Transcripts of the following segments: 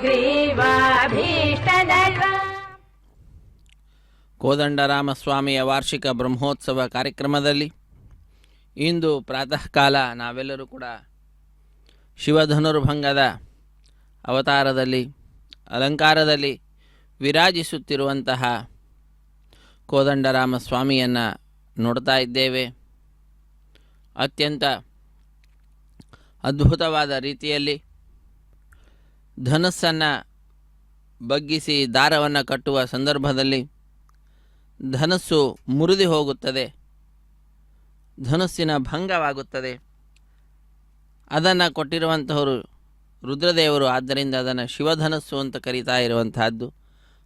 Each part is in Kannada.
ಹಯಗ್ರೀವಾಭೀಷ್ಟದಲ್ವಾ. ಕೋದಂಡರಾಮಸ್ವಾಮಿಯ ವಾರ್ಷಿಕ ಬ್ರಹ್ಮೋತ್ಸವ ಕಾರ್ಯಕ್ರಮದಲ್ಲಿ ಇಂದು ಪ್ರಾತಃ ಕಾಲ ನಾವೆಲ್ಲರೂ ಕೂಡ ಶಿವಧನುರ್ಭಂಗದ ಅವತಾರದಲ್ಲಿ ಅಲಂಕಾರದಲ್ಲಿ ವಿರಾಜಿಸುತ್ತಿರುವಂತಹ ಕೋದಂಡರಾಮಸ್ವಾಮಿಯನ್ನು ನೋಡ್ತಾ ಇದ್ದೇವೆ. ಅತ್ಯಂತ ಅದ್ಭುತವಾದ ರೀತಿಯಲ್ಲಿ ಧನಸ್ಸನ್ನು ಬಗ್ಗಿಸಿ ದಾರವನ್ನು ಕಟ್ಟುವ ಸಂದರ್ಭದಲ್ಲಿ ಧನಸ್ಸು ಮುರಿದು ಹೋಗುತ್ತದೆ, ಧನಸ್ಸಿನ ಭಂಗವಾಗುತ್ತದೆ. ಅದನ್ನು ಕೊಟ್ಟಿರುವಂತಹವರು ರುದ್ರದೇವರು, ಆದ್ದರಿಂದ ಅದನ್ನು ಶಿವಧನಸ್ಸು ಅಂತ ಕರೀತಾ ಇರುವಂತಹದ್ದು.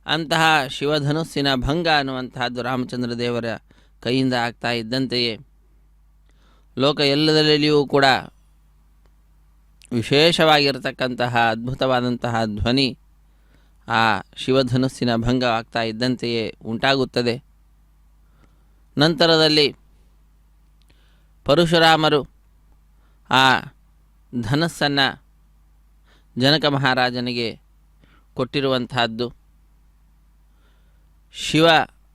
ಅಂತಹ ಶಿವಧನಸ್ಸಿನ ಭಂಗ ಅನ್ನುವಂತಹದ್ದು ರಾಮಚಂದ್ರ ದೇವರ ಕೈಯಿಂದ ಆಗ್ತಾ ಇದ್ದಂತೆಯೇ ಲೋಕ ಎಲ್ಲದರಲ್ಲಿಯೂ ಕೂಡ ವಿಶೇಷವಾಗಿರತಕ್ಕಂತಹ ಅದ್ಭುತವಾದಂತಹ ಧ್ವನಿ ಆ ಶಿವಧನಸ್ಸಿನ ಭಂಗ ಆಗ್ತಾ ಇದ್ದಂತೆಯೇ ಉಂಟಾಗುತ್ತದೆ. ನಂತರದಲ್ಲಿ ಪರಶುರಾಮರು ಆ ಧನಸ್ಸನ್ನು ಜನಕ ಮಹಾರಾಜನಿಗೆ ಕೊಟ್ಟಿರುವಂತಹದ್ದು. ಶಿವ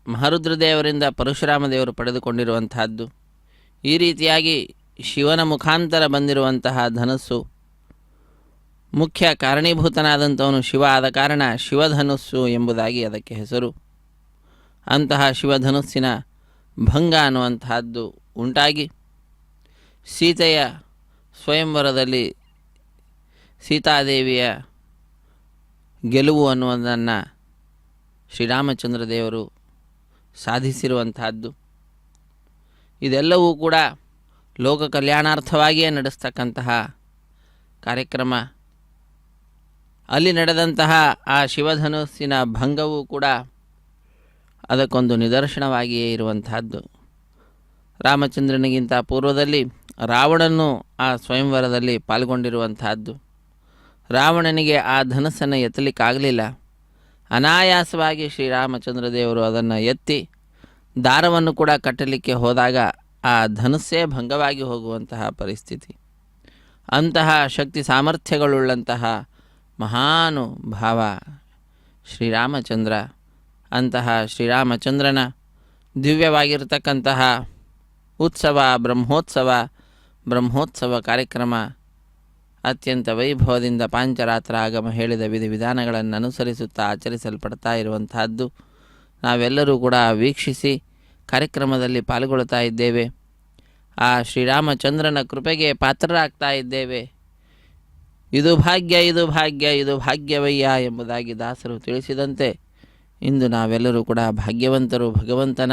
ಮಹಾರುದ್ರದೇವರಿಂದ ಪರಶುರಾಮ ದೇವರು ಪಡೆದುಕೊಂಡಿರುವಂತಹದ್ದು. ಈ ರೀತಿಯಾಗಿ ಶಿವನ ಮುಖಾಂತರ ಬಂದಿರುವಂತಹ ಧನಸ್ಸು, ಮುಖ್ಯ ಕಾರಣೀಭೂತನಾದಂಥವನು ಶಿವ ಆದ ಕಾರಣ ಶಿವಧನುಸ್ಸು ಎಂಬುದಾಗಿ ಅದಕ್ಕೆ ಹೆಸರು. ಅಂತಹ ಶಿವಧನುಸ್ಸಿನ ಭಂಗ ಅನ್ನುವಂತಹದ್ದು ಉಂಟಾಗಿ ಸೀತೆಯ ಸ್ವಯಂವರದಲ್ಲಿ ಸೀತಾದೇವಿಯ ಗೆಲುವು ಅನ್ನುವುದನ್ನು ಶ್ರೀರಾಮಚಂದ್ರ ದೇವರು ಸಾಧಿಸಿರುವಂತಹದ್ದು. ಇದೆಲ್ಲವೂ ಕೂಡ ಲೋಕ ಕಲ್ಯಾಣಾರ್ಥವಾಗಿಯೇ ನಡೆಸ್ತಕ್ಕಂತಹ ಕಾರ್ಯಕ್ರಮ. ಅಲ್ಲಿ ನಡೆದಂತಹ ಆ ಶಿವಧನುಸ್ಸಿನ ಭಂಗವೂ ಕೂಡ ಅದಕ್ಕೊಂದು ನಿದರ್ಶನವಾಗಿಯೇ ಇರುವಂತಹದ್ದು. ರಾಮಚಂದ್ರನಿಗಿಂತ ಪೂರ್ವದಲ್ಲಿ ರಾವಣನು ಆ ಸ್ವಯಂವರದಲ್ಲಿ ಪಾಲ್ಗೊಂಡಿರುವಂತಹದ್ದು. ರಾವಣನಿಗೆ ಆ ಧನಸ್ಸನ್ನು ಎತ್ತಲಿಕ್ಕಾಗಲಿಲ್ಲ. ಅನಾಯಾಸವಾಗಿ ಶ್ರೀರಾಮಚಂದ್ರ ದೇವರು ಅದನ್ನು ಎತ್ತಿ ದಾರವನ್ನು ಕೂಡ ಕಟ್ಟಲಿಕ್ಕೆ ಹೋದಾಗ ಆ ಧನಸ್ಸೇ ಭಂಗವಾಗಿ ಹೋಗುವಂತಹ ಪರಿಸ್ಥಿತಿ. ಅಂತಹ ಶಕ್ತಿ ಸಾಮರ್ಥ್ಯಗಳುಳ್ಳಂತಹ ಮಹಾನುಭಾವ ಶ್ರೀರಾಮಚಂದ್ರ. ಅಂತಹ ಶ್ರೀರಾಮಚಂದ್ರನ ದಿವ್ಯವಾಗಿರತಕ್ಕಂತಹ ಉತ್ಸವ ಬ್ರಹ್ಮೋತ್ಸವ ಕಾರ್ಯಕ್ರಮ ಅತ್ಯಂತ ವೈಭವದಿಂದ ಪಾಂಚರಾತ್ರ ಆಗಮ ಹೇಳಿದ ವಿಧಿವಿಧಾನಗಳನ್ನು ಅನುಸರಿಸುತ್ತಾ ಆಚರಿಸಲ್ಪಡ್ತಾ ಇರುವಂತಹದ್ದು. ನಾವೆಲ್ಲರೂ ಕೂಡ ವೀಕ್ಷಿಸಿ ಕಾರ್ಯಕ್ರಮದಲ್ಲಿ ಪಾಲ್ಗೊಳ್ತಾ ಇದ್ದೇವೆ. ಆ ಶ್ರೀರಾಮಚಂದ್ರನ ಕೃಪೆಗೆ ಪಾತ್ರರಾಗ್ತಾ ಇದ್ದೇವೆ. ಇದು ಭಾಗ್ಯವಯ್ಯ ಎಂಬುದಾಗಿ ದಾಸರು ತಿಳಿಸಿದಂತೆ ಇಂದು ನಾವೆಲ್ಲರೂ ಕೂಡ ಭಾಗ್ಯವಂತರು. ಭಗವಂತನ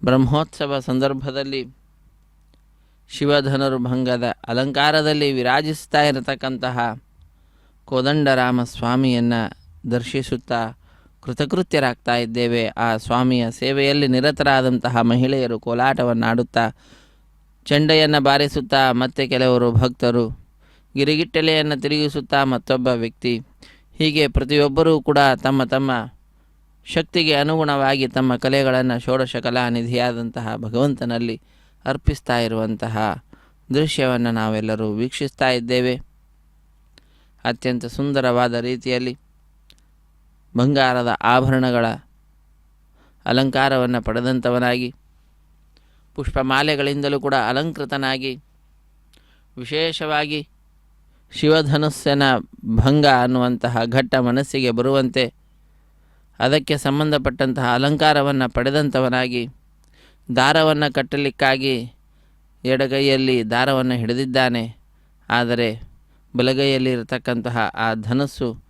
ಬ್ರಹ್ಮೋತ್ಸವ ಸಂದರ್ಭದಲ್ಲಿ ಶಿವಧನುರ್ಭಂಗದ ಅಲಂಕಾರದಲ್ಲಿ ವಿರಾಜಿಸ್ತಾ ಇರತಕ್ಕಂತಹ ಕೋದಂಡರಾಮ ಸ್ವಾಮಿಯನ್ನು ದರ್ಶಿಸುತ್ತಾ ಕೃತಕೃತ್ಯರಾಗ್ತಾ ಇದ್ದೇವೆ. ಆ ಸ್ವಾಮಿಯ ಸೇವೆಯಲ್ಲಿ ನಿರತರಾದಂತಹ ಮಹಿಳೆಯರು ಕೋಲಾಟವನ್ನಾಡುತ್ತಾ ಚೆಂಡೆಯನ್ನು ಬಾರಿಸುತ್ತಾ, ಮತ್ತೆ ಕೆಲವರು ಭಕ್ತರು ಗಿರಿಗಿಟ್ಟಲೆಯನ್ನು ತಿರುಗಿಸುತ್ತಾ ಮತ್ತೊಬ್ಬ ವ್ಯಕ್ತಿ, ಹೀಗೆ ಪ್ರತಿಯೊಬ್ಬರೂ ಕೂಡ ತಮ್ಮ ತಮ್ಮ ಶಕ್ತಿಗೆ ಅನುಗುಣವಾಗಿ ತಮ್ಮ ಕಲೆಗಳನ್ನು ಷೋಡಶ ಕಲಾನಿಧಿಯಾದಂತಹ ಭಗವಂತನಲ್ಲಿ ಅರ್ಪಿಸ್ತಾ ಇರುವಂತಹ ದೃಶ್ಯವನ್ನು ನಾವೆಲ್ಲರೂ ವೀಕ್ಷಿಸ್ತಾ ಇದ್ದೇವೆ. ಅತ್ಯಂತ ಸುಂದರವಾದ ರೀತಿಯಲ್ಲಿ ಬಂಗಾರದ ಆಭರಣಗಳ ಅಲಂಕಾರವನ್ನು ಪಡೆದಂಥವನಾಗಿ, ಪುಷ್ಪಮಾಲೆಗಳಿಂದಲೂ ಕೂಡ ಅಲಂಕೃತನಾಗಿ, ವಿಶೇಷವಾಗಿ ಶಿವಧನುಸ್ಸಿನ ಭಂಗ ಅನ್ನುವಂತಹ ಘಟ್ಟ ಮನಸ್ಸಿಗೆ ಬರುವಂತೆ ಅದಕ್ಕೆ ಸಂಬಂಧಪಟ್ಟಂತಹ ಅಲಂಕಾರವನ್ನು ಪಡೆದಂಥವನಾಗಿ, ದಾರವನ್ನು ಕಟ್ಟಲಿಕ್ಕಾಗಿ ಎಡಗೈಯಲ್ಲಿ ದಾರವನ್ನು ಹಿಡಿದಿದ್ದಾನೆ. ಆದರೆ ಬಲಗೈಯಲ್ಲಿ ಇರತಕ್ಕಂತಹ ಆ ಧನಸ್ಸು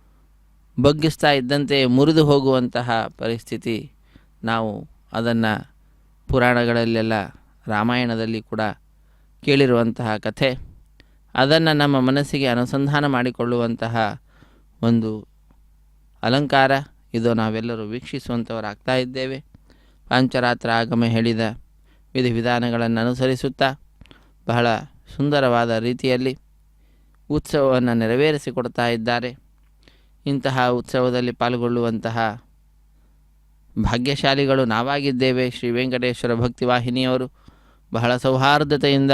ಬಗ್ಗಿಸ್ತಾ ಇದ್ದಂತೆ ಮುರಿದು ಹೋಗುವಂತಹ ಪರಿಸ್ಥಿತಿ. ನಾವು ಅದನ್ನು ಪುರಾಣಗಳಲ್ಲೆಲ್ಲ, ರಾಮಾಯಣದಲ್ಲಿ ಕೂಡ ಕೇಳಿರುವಂತಹ ಕಥೆ. ಅದನ್ನು ನಮ್ಮ ಮನಸ್ಸಿಗೆ ಅನುಸಂಧಾನ ಮಾಡಿಕೊಳ್ಳುವಂತಹ ಒಂದು ಅಲಂಕಾರ ಇದು. ನಾವೆಲ್ಲರೂ ವೀಕ್ಷಿಸುವಂಥವರಾಗ್ತಾ ಇದ್ದೇವೆ. ಪಾಂಚರಾತ್ರ ಆಗಮ ಹೇಳಿದ ವಿಧಿವಿಧಾನಗಳನ್ನು ಅನುಸರಿಸುತ್ತಾ ಬಹಳ ಸುಂದರವಾದ ರೀತಿಯಲ್ಲಿ ಉತ್ಸವವನ್ನು ನೆರವೇರಿಸಿಕೊಡ್ತಾ ಇದ್ದಾರೆ. ಇಂತಹ ಉತ್ಸವದಲ್ಲಿ ಪಾಲ್ಗೊಳ್ಳುವಂತಹ ಭಾಗ್ಯಶಾಲಿಗಳು ನಾವಾಗಿದ್ದೇವೆ. ಶ್ರೀ ವೆಂಕಟೇಶ್ವರ ಭಕ್ತಿವಾಹಿನಿಯವರು ಬಹಳ ಸೌಹಾರ್ದತೆಯಿಂದ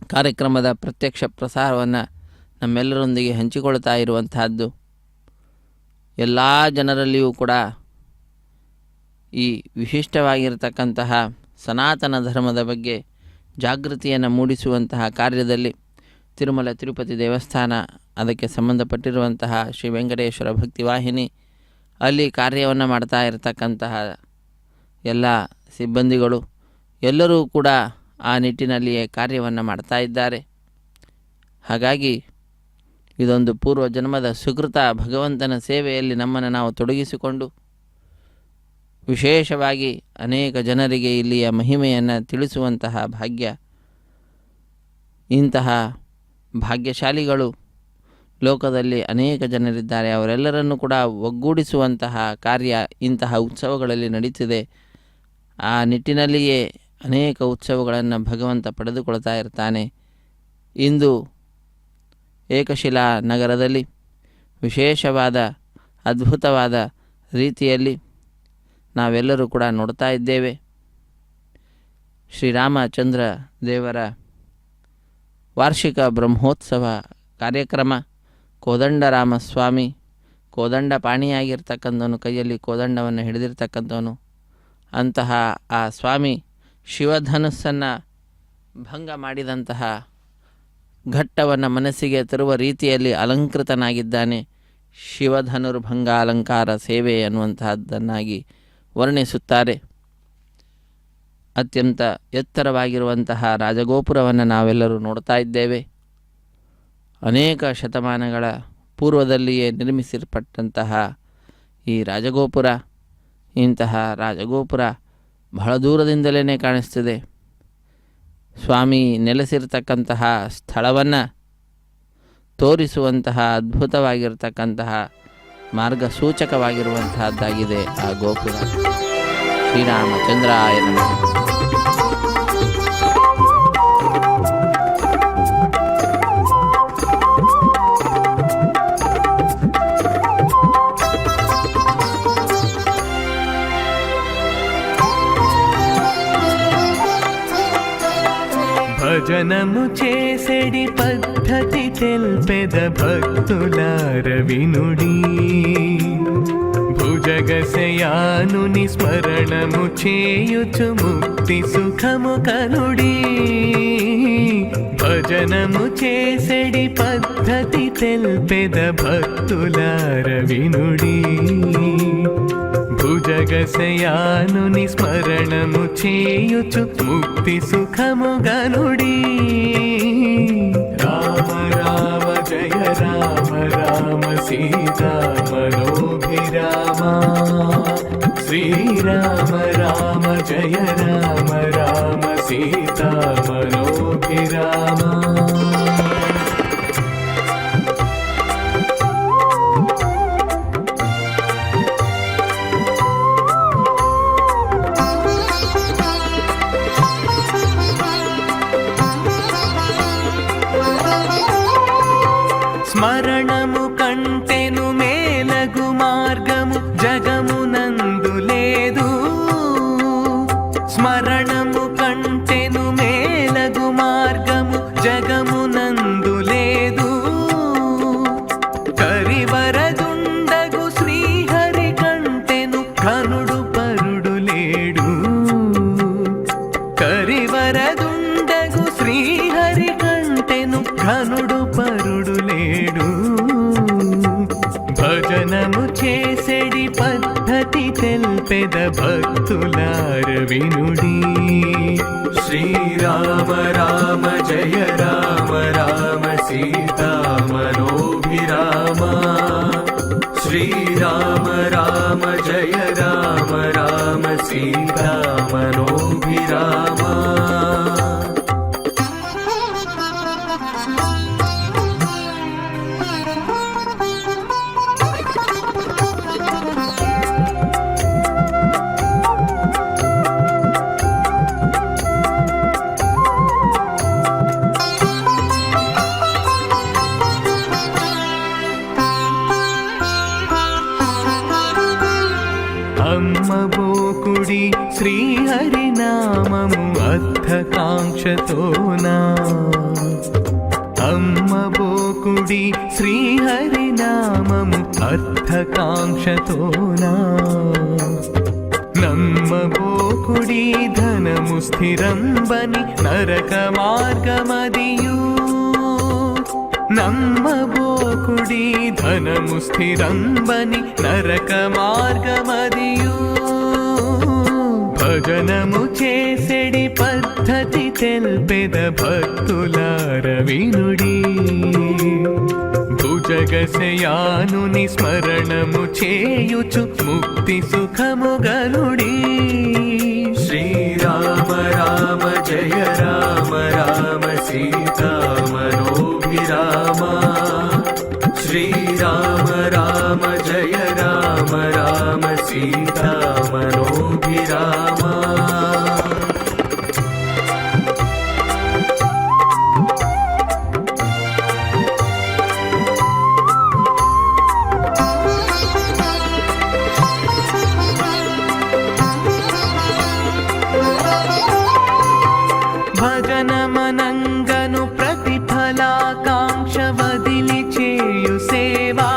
ಕಾರ್ಯಕ್ರಮದ ಪ್ರತ್ಯಕ್ಷ ಪ್ರಸಾರವನ್ನು ನಮ್ಮೆಲ್ಲರೊಂದಿಗೆ ಹಂಚಿಕೊಳ್ತಾ ಇರುವಂತಹದ್ದು. ಎಲ್ಲ ಜನರಲ್ಲಿಯೂ ಕೂಡ ಈ ವಿಶಿಷ್ಟವಾಗಿರತಕ್ಕಂತಹ ಸನಾತನ ಧರ್ಮದ ಬಗ್ಗೆ ಜಾಗೃತಿಯನ್ನು ಮೂಡಿಸುವಂತಹ ಕಾರ್ಯದಲ್ಲಿ ತಿರುಮಲ ತಿರುಪತಿ ದೇವಸ್ಥಾನ, ಅದಕ್ಕೆ ಸಂಬಂಧಪಟ್ಟಿರುವಂತಹ ಶ್ರೀ ವೆಂಕಟೇಶ್ವರ ಭಕ್ತಿವಾಹಿನಿ, ಅಲ್ಲಿ ಕಾರ್ಯವನ್ನು ಮಾಡ್ತಾ ಇರತಕ್ಕಂತಹ ಎಲ್ಲ ಸಿಬ್ಬಂದಿಗಳು ಎಲ್ಲರೂ ಕೂಡ ಆ ನಿಟ್ಟಿನಲ್ಲಿಯೇ ಕಾರ್ಯವನ್ನು ಮಾಡ್ತಾ ಇದ್ದಾರೆ. ಹಾಗಾಗಿ ಇದೊಂದು ಪೂರ್ವ ಜನ್ಮದ ಸುಕೃತ. ಭಗವಂತನ ಸೇವೆಯಲ್ಲಿ ನಮ್ಮನ್ನು ನಾವು ತೊಡಗಿಸಿಕೊಂಡು ವಿಶೇಷವಾಗಿ ಅನೇಕ ಜನರಿಗೆ ಇಲ್ಲಿಯ ಮಹಿಮೆಯನ್ನು ತಿಳಿಸುವಂತಹ ಭಾಗ್ಯ, ಇಂತಹ ಭಾಗ್ಯಶಾಲಿಗಳು ಲೋಕದಲ್ಲಿ ಅನೇಕ ಜನರಿದ್ದಾರೆ. ಅವರೆಲ್ಲರನ್ನು ಕೂಡ ಒಗ್ಗೂಡಿಸುವಂತಹ ಕಾರ್ಯ ಇಂತಹ ಉತ್ಸವಗಳಲ್ಲಿ ನಡೀತಿದೆ. ಆ ನಿಟ್ಟಿನಲ್ಲಿಯೇ ಅನೇಕ ಉತ್ಸವಗಳನ್ನು ಭಗವಂತ ಪಡೆದುಕೊಳ್ತಾ ಇರ್ತಾನೆ. ಇಂದು ಏಕಶಿಲಾ ನಗರದಲ್ಲಿ ವಿಶೇಷವಾದ ಅದ್ಭುತವಾದ ರೀತಿಯಲ್ಲಿ ನಾವೆಲ್ಲರೂ ಕೂಡ ನೋಡ್ತಾ ಇದ್ದೇವೆ. ಶ್ರೀರಾಮಚಂದ್ರ ದೇವರ ವಾರ್ಷಿಕ ಬ್ರಹ್ಮೋತ್ಸವ ಕಾರ್ಯಕ್ರಮ. ಕೋದಂಡರಾಮಸ್ವಾಮಿ ಕೋದಂಡಪಾಣಿಯಾಗಿರ್ತಕ್ಕಂಥವನು, ಕೈಯಲ್ಲಿ ಕೋದಂಡವನ್ನು ಹಿಡಿದಿರ್ತಕ್ಕಂಥವನು. ಅಂತಹ ಆ ಸ್ವಾಮಿ ಶಿವಧನುಸ್ಸನ್ನು ಭಂಗ ಮಾಡಿದಂತಹ ಘಟ್ಟವನ್ನು ಮನಸ್ಸಿಗೆ ತರುವ ರೀತಿಯಲ್ಲಿ ಅಲಂಕೃತನಾಗಿದ್ದಾನೆ. ಶಿವಧನುರ್ಭಂಗ ಅಲಂಕಾರ ಸೇವೆ ಅನ್ನುವಂತಹದ್ದನ್ನಾಗಿ ವರ್ಣಿಸುತ್ತಾರೆ. ಅತ್ಯಂತ ಎತ್ತರವಾಗಿರುವಂತಹ ರಾಜಗೋಪುರವನ್ನು ನಾವೆಲ್ಲರೂ ನೋಡ್ತಾ ಇದ್ದೇವೆ. ಅನೇಕ ಶತಮಾನಗಳ ಪೂರ್ವದಲ್ಲಿಯೇ ನಿರ್ಮಿಸಲ್ಪಟ್ಟಂತಹ ಈ ರಾಜಗೋಪುರ, ಇಂತಹ ರಾಜಗೋಪುರ ಬಹಳ ದೂರದಿಂದಲೇ ಕಾಣಿಸ್ತಿದೆ. ಸ್ವಾಮಿ ನೆಲೆಸಿರ್ತಕ್ಕಂತಹ ಸ್ಥಳವನ್ನು ತೋರಿಸುವಂತಹ ಅದ್ಭುತವಾಗಿರ್ತಕ್ಕಂತಹ ಮಾರ್ಗಸೂಚಕವಾಗಿರುವಂತಹದ್ದಾಗಿದೆ ಆ ಗೋಪುರ. ಶ್ರೀರಾಮಚಂದ್ರಾಯ ನಮಃ. భజనము చేసేడి పద్ధతి తెల్పెద భక్తులార వినుడి. భుజగశయానుని స్మరణము చేయుచు ముక్తి సుఖము కనుడి. భజనము చేసేడి పద్ధతి తెల్పెద భక్తులార వినుడి. భుజగశయానుని స్మరణము చేయుచు ముక్తి సుఖము గనుడి. రామ రామ జయ రామ రామ సీతా మనోభిరామ. శ్రీరామ రామ జయ రామ రామ సీతా మనోభిరామ. స్మరణము కంటెను మేలగు మార్గము జగమునందు లేదు. స్మరణము కంటెను మేలగు మార్గము జగమునందు లేదు. కరివరదుండగు శ్రీహరి కంటెను ఘనుడు పరుడు లేడు. కరివరదుండగు శ్రీహరి కంటెను ఘనుడు పరుడు లేడు. భజనము చేసేడి పద్ధతి తెల్పెద భక్తులార వినుడి. శ్రీరామ రామ జయ రామ రామ సీతా మనోభిరామ. శ్రీరామ రామ జయ రామ రామ సీతా మనోభిరామ. అమ్మబోకుడి శ్రీహరి నామము అర్థకాంక్షతోనా. నమ్మబోకుడి శ్రీహరినామము అర్థకాంక్షతోనా నమ్మబోకుడి ధనము స్థిరంబని నరక మార్గమదియు నమ్మబోకుడి ధనము స్థిరంబని నరక మార్గమదియు భజనము చేసెడి పద్ధతి తెల్పెద భక్తులార వినుడి భుజగశయానుని స్మరణము చేయుచు ముక్తి సుఖము గనుడి శ్రీరామ రామ జయ రామ రామ సీతా మనోభిరామ శ్రీరామ రామ జయ రామ రామ సీతా మనోభిరామ భజనమనంగను ప్రతిఫలాకాంక్ష వదిలి చేయు సేవా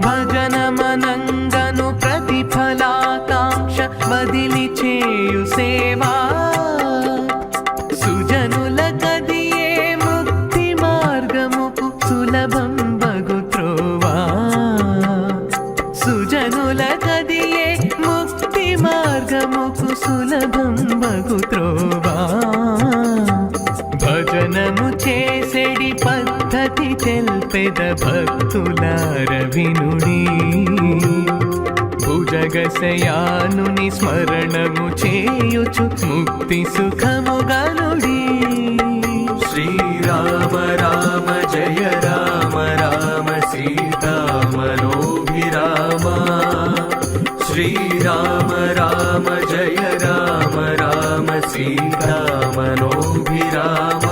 భజనమనంగను ప్రతిఫలాకాంక్ష వదిలి చేయు సేవా సుజనుల కదియే ముక్తి మార్గముకు సులభం బగుత్రోవా సుజనుల కదియే ముక్తి మార్గముకు సులభం బగుత్రోవా భజనము చేసెడి పద్ధతి తెల్పెద భక్తులార వినుడి భుజగశయానుని స్మరణము చేయుచు ముక్తి సుఖము గనుడి శ్రీరామ రామ జయ రామ రామ సీతా మనోభిరామ శ్రీరామ రామ జయ రామ రామ సీతా మనోభిరామ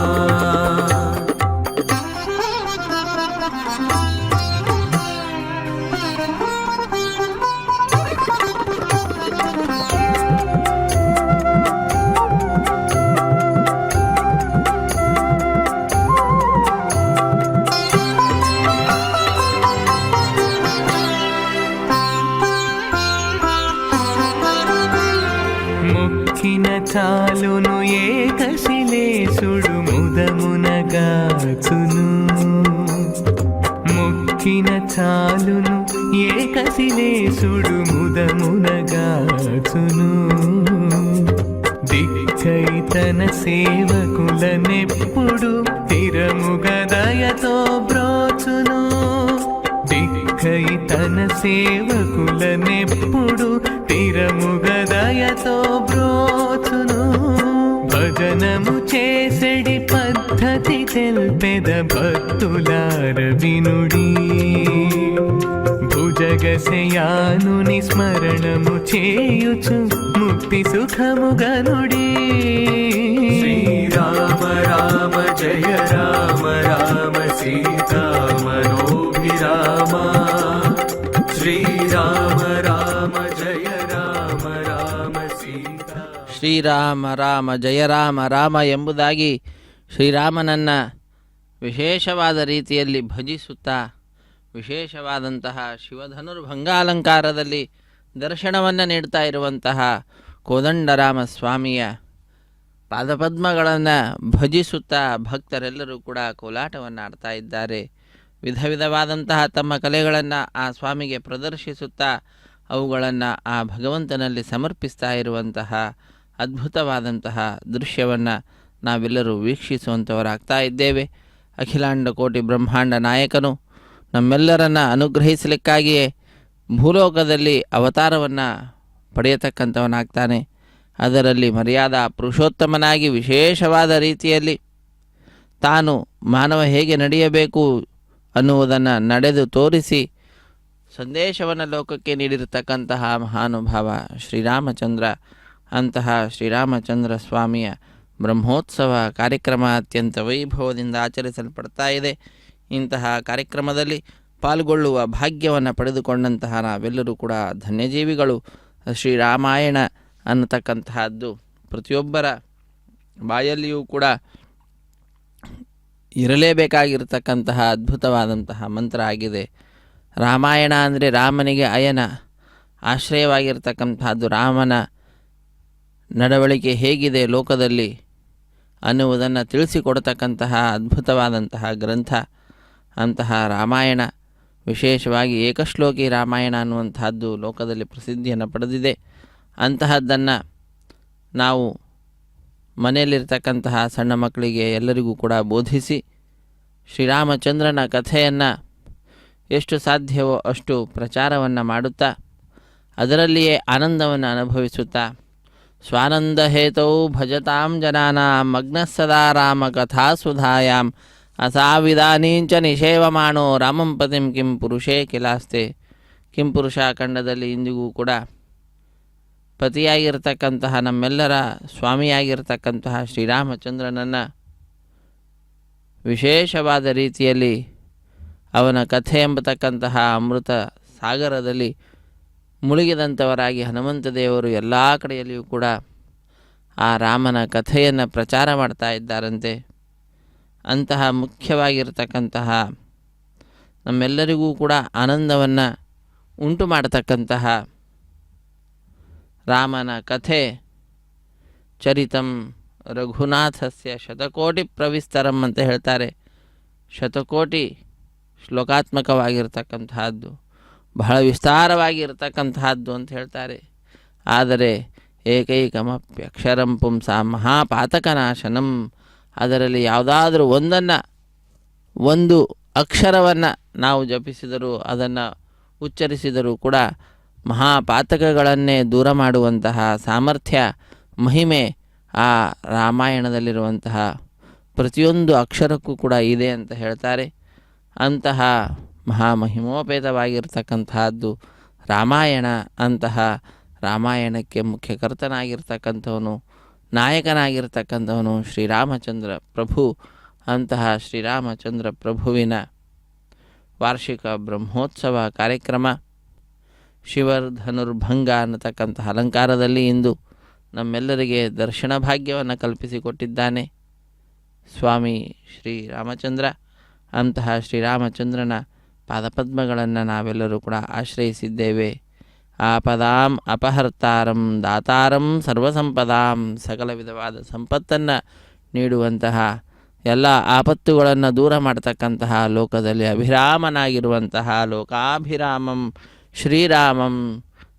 మొక్కిన చాలును ఏకశిలేశుడు ముదమునగాచును మొక్కిన చాలును ఏకశిలేశుడు ముదమునగాచును దిక్కై తన సేవకులనెప్పుడు తిరముగదయతో బ్రోచును దిక్కై తన సేవకులనెప్పుడు తిరముగదయతో బ్రోచును భజనము చేసెడి పద్ధతి తెల్పెద భక్తులార వినుడి భుజగశయానుని స్మరణము చేయుచు ముక్తి సుఖము గనుడి శ్రీరామ రామ జయ రామ రామ సీతా మనోభిరామ శ్రీరామ రామ జయ రామ రామ ಸೀತಾ ಶ್ರೀರಾಮ ರಾಮ ಜಯ ರಾಮ ರಾಮ ಎಂಬುದಾಗಿ ಶ್ರೀರಾಮನನ್ನು ವಿಶೇಷವಾದ ರೀತಿಯಲ್ಲಿ ಭಜಿಸುತ್ತಾ ವಿಶೇಷವಾದಂತಹ ಶಿವಧನುರ್ಭಂಗಾಲಂಕಾರದಲ್ಲಿ ದರ್ಶನವನ್ನು ನೀಡ್ತಾ ಇರುವಂತಹ ಕೋದಂಡರಾಮ ಸ್ವಾಮಿಯ ಪಾದಪದ್ಮಗಳನ್ನು ಭಜಿಸುತ್ತಾ ಭಕ್ತರೆಲ್ಲರೂ ಕೂಡ ಕೋಲಾಟವನ್ನು ಆಡ್ತಾ ಇದ್ದಾರೆ. ವಿಧ ವಿಧವಾದಂತಹ ತಮ್ಮ ಕಲೆಗಳನ್ನು ಆ ಸ್ವಾಮಿಗೆ ಪ್ರದರ್ಶಿಸುತ್ತಾ ಅವುಗಳನ್ನು ಆ ಭಗವಂತನಲ್ಲಿ ಸಮರ್ಪಿಸ್ತಾ ಇರುವಂತಹ ಅದ್ಭುತವಾದಂತಹ ದೃಶ್ಯವನ್ನು ನಾವೆಲ್ಲರೂ ವೀಕ್ಷಿಸುವಂಥವರಾಗ್ತಾ ಇದ್ದೇವೆ. ಅಖಿಲಾಂಡ ಕೋಟಿ ಬ್ರಹ್ಮಾಂಡ ನಾಯಕನು ನಮ್ಮೆಲ್ಲರನ್ನು ಅನುಗ್ರಹಿಸಲಿಕ್ಕಾಗಿಯೇ ಭೂಲೋಕದಲ್ಲಿ ಅವತಾರವನ್ನು ಪಡೆಯತಕ್ಕಂಥವನಾಗ್ತಾನೆ. ಅದರಲ್ಲಿ ಮರ್ಯಾದಾ ಪುರುಷೋತ್ತಮನಾಗಿ ವಿಶೇಷವಾದ ರೀತಿಯಲ್ಲಿ ತಾನು ಮಾನವ ಹೇಗೆ ನಡೆಯಬೇಕು ಅನ್ನುವುದನ್ನು ನಡೆದು ತೋರಿಸಿ ಸಂದೇಶವನ್ನು ಲೋಕಕ್ಕೆ ನೀಡಿರತಕ್ಕಂತಹ ಮಹಾನುಭಾವ ಶ್ರೀರಾಮಚಂದ್ರ. ಅಂತಹ ಶ್ರೀರಾಮಚಂದ್ರ ಸ್ವಾಮಿಯ ಬ್ರಹ್ಮೋತ್ಸವ ಕಾರ್ಯಕ್ರಮ ಅತ್ಯಂತ ವೈಭವದಿಂದ ಆಚರಿಸಲ್ಪಡ್ತಾ ಇದೆ. ಇಂತಹ ಕಾರ್ಯಕ್ರಮದಲ್ಲಿ ಪಾಲ್ಗೊಳ್ಳುವ ಭಾಗ್ಯವನ್ನು ಪಡೆದುಕೊಂಡಂತಹ ನಾವೆಲ್ಲರೂ ಕೂಡ ಧನ್ಯಜೀವಿಗಳು. ಶ್ರೀರಾಮಾಯಣ ಅನ್ನತಕ್ಕಂತಹದ್ದು ಪ್ರತಿಯೊಬ್ಬರ ಬಾಯಲ್ಲಿಯೂ ಕೂಡ ಇರಲೇಬೇಕಾಗಿರ್ತಕ್ಕಂತಹ ಅದ್ಭುತವಾದಂತಹ ಮಂತ್ರ ಆಗಿದೆ. ರಾಮಾಯಣ ಅಂದರೆ ರಾಮನಿಗೆ ಅಯನ ಆಶ್ರಯವಾಗಿರ್ತಕ್ಕಂತಹದ್ದು. ರಾಮನ ನಡವಳಿಕೆ ಹೇಗಿದೆ ಲೋಕದಲ್ಲಿ ಅನ್ನುವುದನ್ನು ತಿಳಿಸಿಕೊಡ್ತಕ್ಕಂತಹ ಅದ್ಭುತವಾದಂತಹ ಗ್ರಂಥ ಅಂತಹ ರಾಮಾಯಣ. ವಿಶೇಷವಾಗಿ ಏಕಶ್ಲೋಕಿ ರಾಮಾಯಣ ಅನ್ನುವಂತಹದ್ದು ಲೋಕದಲ್ಲಿ ಪ್ರಸಿದ್ಧಿಯನ್ನು ಪಡೆದಿದೆ. ಅಂತಹದ್ದನ್ನು ನಾವು ಮನೆಯಲ್ಲಿರ್ತಕ್ಕಂತಹ ಸಣ್ಣ ಮಕ್ಕಳಿಗೆ ಎಲ್ಲರಿಗೂ ಕೂಡ ಬೋಧಿಸಿ ಶ್ರೀರಾಮಚಂದ್ರನ ಕಥೆಯನ್ನು ಎಷ್ಟು ಸಾಧ್ಯವೋ ಅಷ್ಟು ಪ್ರಚಾರವನ್ನು ಮಾಡುತ್ತಾ ಅದರಲ್ಲಿಯೇ ಆನಂದವನ್ನು ಅನುಭವಿಸುತ್ತಾ ಸ್ವಾನಂದ ಹೇತೌ ಭಜತಾಂ ಜನಾನಾಂ ಮಗ್ನಃ ಸದಾ ರಾಮ ಕಥಾಸುಧಾಯಾಂ ಅಸಾವಿಧಾನೀಂಚ ನಿಷೇವಮಾಣೋ ರಾಮಂ ಪತಿಂ ಕಿಂ ಪುರುಷೇ ಕಿಲಾಸ್ತೆ. ಕಿಂ ಪುರುಷ ಖಂಡದಲ್ಲಿ ಇಂದಿಗೂ ಕೂಡ ಪತಿಯಾಗಿರ್ತಕ್ಕಂತಹ ನಮ್ಮೆಲ್ಲರ ಸ್ವಾಮಿಯಾಗಿರ್ತಕ್ಕಂತಹ ಶ್ರೀರಾಮಚಂದ್ರನನ್ನು ವಿಶೇಷವಾದ ರೀತಿಯಲ್ಲಿ ಅವನ ಕಥೆ ಎಂಬತಕ್ಕಂತಹ ಅಮೃತ ಸಾಗರದಲ್ಲಿ ಮುಳುಗಿದಂಥವರಾಗಿ ಹನುಮಂತ ದೇವರು ಎಲ್ಲ ಕಡೆಯಲ್ಲಿಯೂ ಕೂಡ ಆ ರಾಮನ ಕಥೆಯನ್ನು ಪ್ರಚಾರ ಮಾಡ್ತಾ ಇದ್ದಾರಂತೆ. ಅಂತಹ ಮುಖ್ಯವಾಗಿರ್ತಕ್ಕಂತಹ ನಮ್ಮೆಲ್ಲರಿಗೂ ಕೂಡ ಆನಂದವನ್ನು ಉಂಟು ಮಾಡತಕ್ಕಂತಹ ರಾಮನ ಕಥೆ ಚರಿತಂ ರಘುನಾಥಸ್ಯ ಶತಕೋಟಿ ಪ್ರವಿಸ್ತರಂ ಅಂತ ಹೇಳ್ತಾರೆ. ಶತಕೋಟಿ ಶ್ಲೋಕಾತ್ಮಕವಾಗಿರ್ತಕ್ಕಂತಹದ್ದು, ಬಹಳ ವಿಸ್ತಾರವಾಗಿರ್ತಕ್ಕಂತಹದ್ದು ಅಂತ ಹೇಳ್ತಾರೆ. ಆದರೆ ಏಕೈಕಮಪ್ಯಕ್ಷರಂ ಪುಂಸಾ ಮಹಾಪಾತಕನಾಶನಂ, ಅದರಲ್ಲಿ ಯಾವುದಾದ್ರೂ ಒಂದು ಅಕ್ಷರವನ್ನು ನಾವು ಜಪಿಸಿದರೂ ಅದನ್ನು ಉಚ್ಚರಿಸಿದರೂ ಕೂಡ ಮಹಾಪಾತಕಗಳನ್ನೇ ದೂರ ಮಾಡುವಂತಹ ಸಾಮರ್ಥ್ಯ ಮಹಿಮೆ ಆ ರಾಮಾಯಣದಲ್ಲಿರುವಂತಹ ಪ್ರತಿಯೊಂದು ಅಕ್ಷರಕ್ಕೂ ಕೂಡ ಇದೆ ಅಂತ ಹೇಳ್ತಾರೆ. ಅಂತಹ ಮಹಾಮಹಿಮೋಪೇತವಾಗಿರ್ತಕ್ಕಂತಹದ್ದು ರಾಮಾಯಣ. ಅಂತಹ ರಾಮಾಯಣಕ್ಕೆ ಮುಖ್ಯಕರ್ತನಾಗಿರ್ತಕ್ಕಂಥವನು, ನಾಯಕನಾಗಿರ್ತಕ್ಕಂಥವನು ಶ್ರೀರಾಮಚಂದ್ರ ಪ್ರಭು. ಅಂತಹ ಶ್ರೀರಾಮಚಂದ್ರ ಪ್ರಭುವಿನ ವಾರ್ಷಿಕ ಬ್ರಹ್ಮೋತ್ಸವ ಕಾರ್ಯಕ್ರಮ ಶಿವಧನುರ್ಭಂಗ ಅನ್ನತಕ್ಕಂತಹ ಅಲಂಕಾರದಲ್ಲಿ ಇಂದು ನಮ್ಮೆಲ್ಲರಿಗೆ ದರ್ಶನ ಭಾಗ್ಯವನ್ನು ಕಲ್ಪಿಸಿಕೊಟ್ಟಿದ್ದಾನೆ ಸ್ವಾಮಿ ಶ್ರೀರಾಮಚಂದ್ರ. ಅಂತಹ ಶ್ರೀರಾಮಚಂದ್ರನ ಪಾದಪದ್ಮಗಳನ್ನು ನಾವೆಲ್ಲರೂ ಕೂಡ ಆಶ್ರಯಿಸಿದ್ದೇವೆ. ಆಪದಾಂ ಅಪಹರ್ತಾರಂ ದಾತಾರಂ ಸರ್ವಸಂಪದಾಂ, ಸಕಲ ವಿಧವಾದ ಸಂಪತ್ತನ್ನು ನೀಡುವಂತಹ, ಎಲ್ಲ ಆಪತ್ತುಗಳನ್ನು ದೂರ ಮಾಡತಕ್ಕಂತಹ, ಲೋಕದಲ್ಲಿ ಅಭಿರಾಮನಾಗಿರುವಂತಹ ಲೋಕಾಭಿರಾಮಂ ಶ್ರೀರಾಮಂ,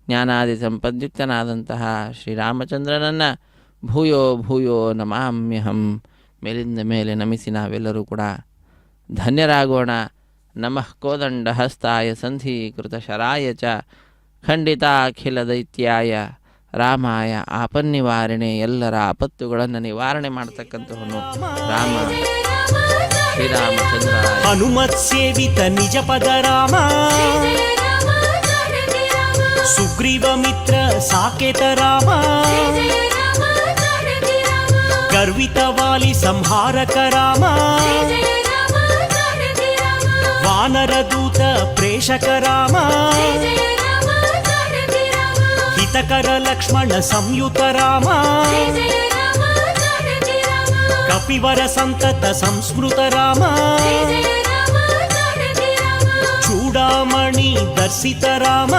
ಜ್ಞಾನಾದಿ ಸಂಪದ್ಯುಕ್ತನಾದಂತಹ ಶ್ರೀರಾಮಚಂದ್ರನನ್ನು ಭೂಯೋ ಭೂಯೋ ನಮಾಮ್ಯಹಂ, ಮೇಲಿಂದ ಮೇಲೆ ನಮಿಸಿ ನಾವೆಲ್ಲರೂ ಕೂಡ ಧನ್ಯರಾಗೋಣ. ನಮಃ ಕೋದಂಡ ಹಸ್ತಾಯ ಸಂಧೀಕೃತ ಶರಾಯ ಚ ಖಂಡಿತಾಖಿಲ ದೈತ್ಯಾಯ ರಾಮಾಯ ಆಪನ್ನಿವಾರಣೆ, ಎಲ್ಲರ ಆಪತ್ತುಗಳನ್ನು ನಿವಾರಣೆ ಮಾಡತಕ್ಕಂಥವನು ರಾಮ ಶ್ರೀರಾಮಚಂದ್ರ. ಹನುಮತ್ ಸೇವಿತ ನಿಜ ಪದ ರಾಮ, ಸುಗ್ರೀವ ಮಿತ್ರ ಸಾಕೇತ ರಾಮ, ಗರ್ವಿತ ವಾಲಿ ಸಂಹಾರಕ ರಾಮ, ವಾನರ ದೂತ ಪ್ರೇಷಕ ರಾಮ, ಹಿತಕರ ಲಕ್ಷ್ಮಣ ಸಂಯುತ ರಾಮ, ಕಪಿವರ ಸಂತತ ಸಂಸ್ಮೃತ ರಾಮ, ಚೂಡಾಮಣಿ ದರ್ಶಿತ ರಾಮ,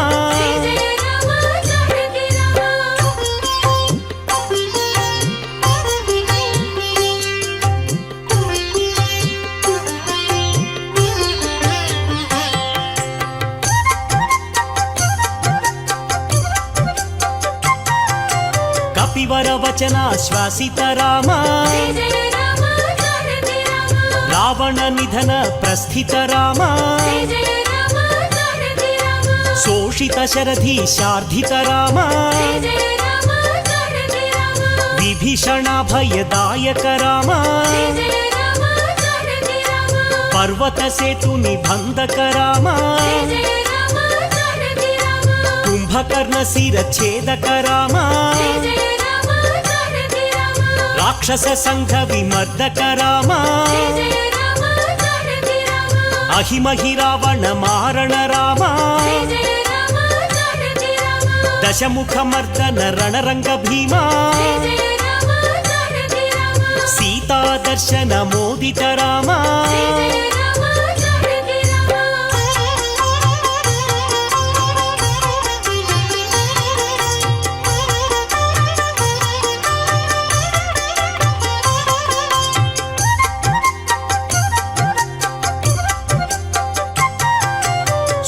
ಕಪಿವರ ವಚನ ಶ್ವಾಸಿತ ರಾಮ, ರಾವಣ ನಿಧನ ಪ್ರಸ್ಥಿತ ರಾಮ, ಶೋಷಿತ ಶರಧಿ ಶಾರ್ಧಿತ ರಾಮ, ವಿಭೀಷಣ ಭಯದಾಯಕ ರಾಮ, ಪರ್ವತ ಸೇತು ನಿಬಂಧಕ ರಾಮ, ಕುಂಭಕರ್ಣ ಶಿರಛೇದಕ ರಾಮ, ರಾಕ್ಷಸ ಸಂಘ ವಿಮರ್ದಕ ರಾಮ, ಅಹಿಮಹಿ ರಾವಣ ಮಾರಣ ರಾಮ, ದಶಮುಖ ಮರ್ದನ ರಣರಂಗ ಭೀಮ, ಸೀತ సీతా దర్శన మోదిత రామ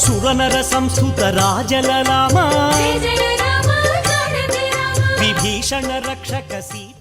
సురనర సంస్కృత రాజల రామ విభీషణ రక్షక సీత